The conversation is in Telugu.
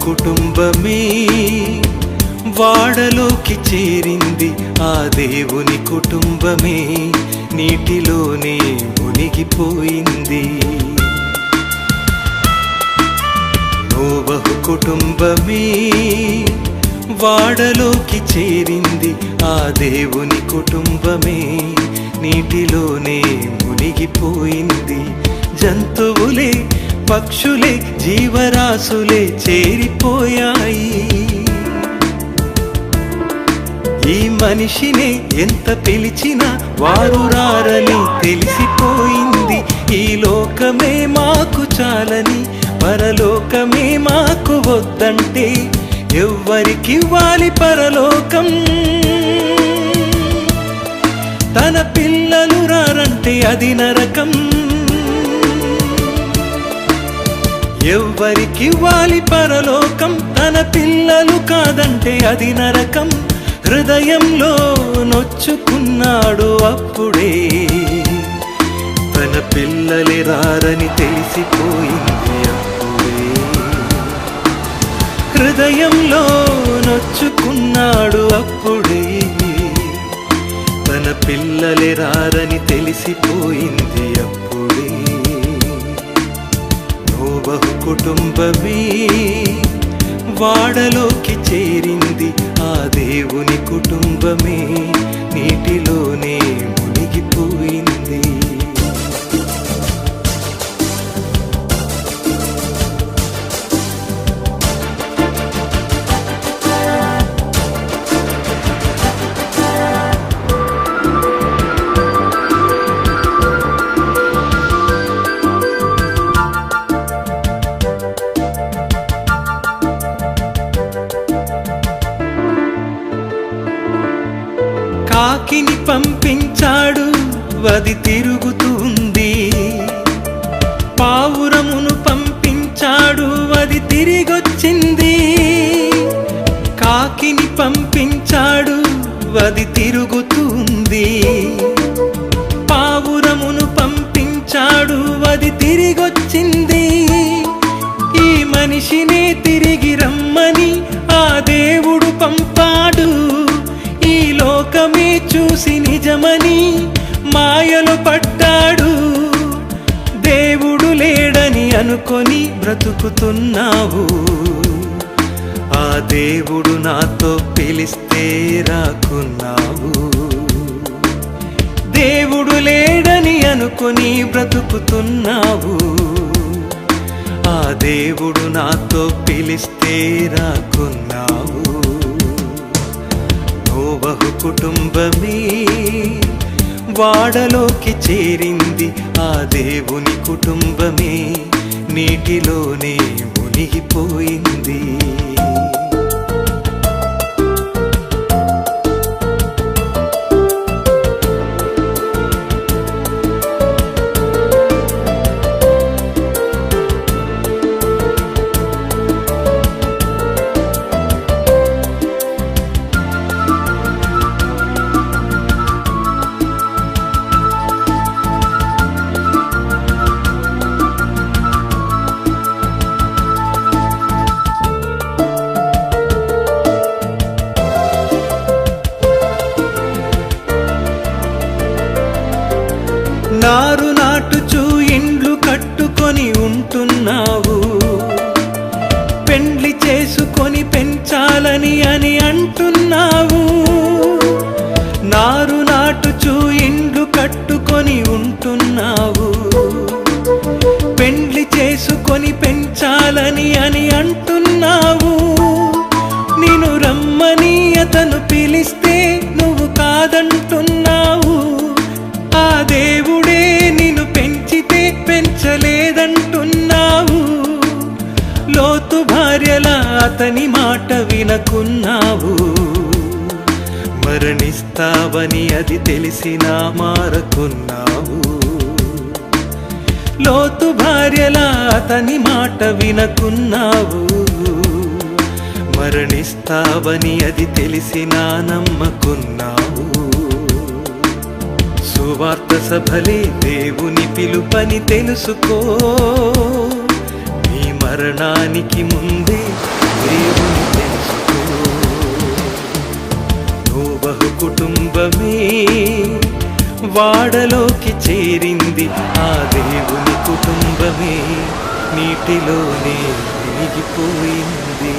కుటుంబమే వాడలోకి చేరింది, ఆ దేవుని కుటుంబమే నీటిలోనే మునిగిపోయింది. నోవహు కుటుంబమే వాడలోకి చేరింది, ఆ దేవుని కుటుంబమే నీటిలోనే మునిగిపోయింది. జంతువులే పక్షులే జీవరాశులే చేరిపోయాయి. ఈ మనిషినే ఎంత పిలిచినా వారు రారని తెలిసిపోయింది. ఈ లోకమే మాకు చాలని, పరలోకమే మాకు వద్దంటే ఎవ్వరికివ్వాలి పరలోకం? తన పిల్లలు రారంటే అది నరకం. ఎవ్వరికివ్వాలి పరలోకం? తన పిల్లలు కాదంటే అది నరకం. హృదయంలో నొచ్చుకున్నాడు అప్పుడే, తన పిల్లలే రారని తెలిసిపోయింది అప్పుడే. హృదయంలో నొచ్చుకున్నాడు అప్పుడే, తన పిల్లలే రారని తెలిసిపోయింది అప్పుడే. నోవహు కుటుంబమే వాడలోకి చేరింది, ఆ దేవుని కుటుంబమే నీటిలోనే మునిగిపోయింది. కాకిని పంపించాడు, అది తిరుగుతూ ఉంది. పావురమును పంపించాడు, అది తిరిగొచ్చింది. కాకిని పంపించాడు, అది తిరుగుతూ ఉంది. పావురమును పంపించాడు, అది తిరిగొచ్చింది. ఈ మనిషినే తిరిగి రమ్మని ఆ దేవుడు పంపాడు. ఈ లోకమే చూసి నిజమని మాయలో పడ్డాడు. దేవుడు లేడని అనుకొని బ్రతుకుతున్నావు. ఆ దేవుడు నాతో పిలిస్తే రాకున్నావు. దేవుడు లేడని అనుకొని బ్రతుకుతున్నావు. ఆ దేవుడు నాతో పిలిస్తే రాకున్నావు. నోవహు కుటుంబమే వాడలోకి చేరింది, ఆ దేవుని కుటుంబమే నీటిలోనే మునిగిపోయింది. నారు నాటుచూ ఇండ్లు కట్టుకొని ఉంటున్నావు. పెండ్లి చేసుకొని పెంచాలని అని అంటున్నావు. నారు నాటుచూ ఇండ్లు కట్టుకొని ఉంటున్నావు. పెండ్లి చేసుకొని పెంచాలని అని అంటున్నావు. నిన్ను రమ్మని అతను పిలిస్తే నువ్వు కాదంటున్నావు. ఆ దేవుడే నిన్ను పెంచితే పెంచలేదంటున్నావు. లోతు భార్యలా అతని మాట వినకున్నావు. మరణిస్తావని అది తెలిసినా మారకున్నావు. లోతు భార్యలా అతని మాట వినకున్నావు. మరణిస్తావని అది తెలిసినా నమ్మకున్నావు. సువార్త సభలే దేవుని పిలుపని తెలుసుకో. నీ మరణానికి ముందే దేవుని తెలుసుకో. నోవహు కుటుంబమే వాడలోకి చేరింది, ఆ దేవుని కుటుంబమే నీటిలోనే మునిగిపోయింది.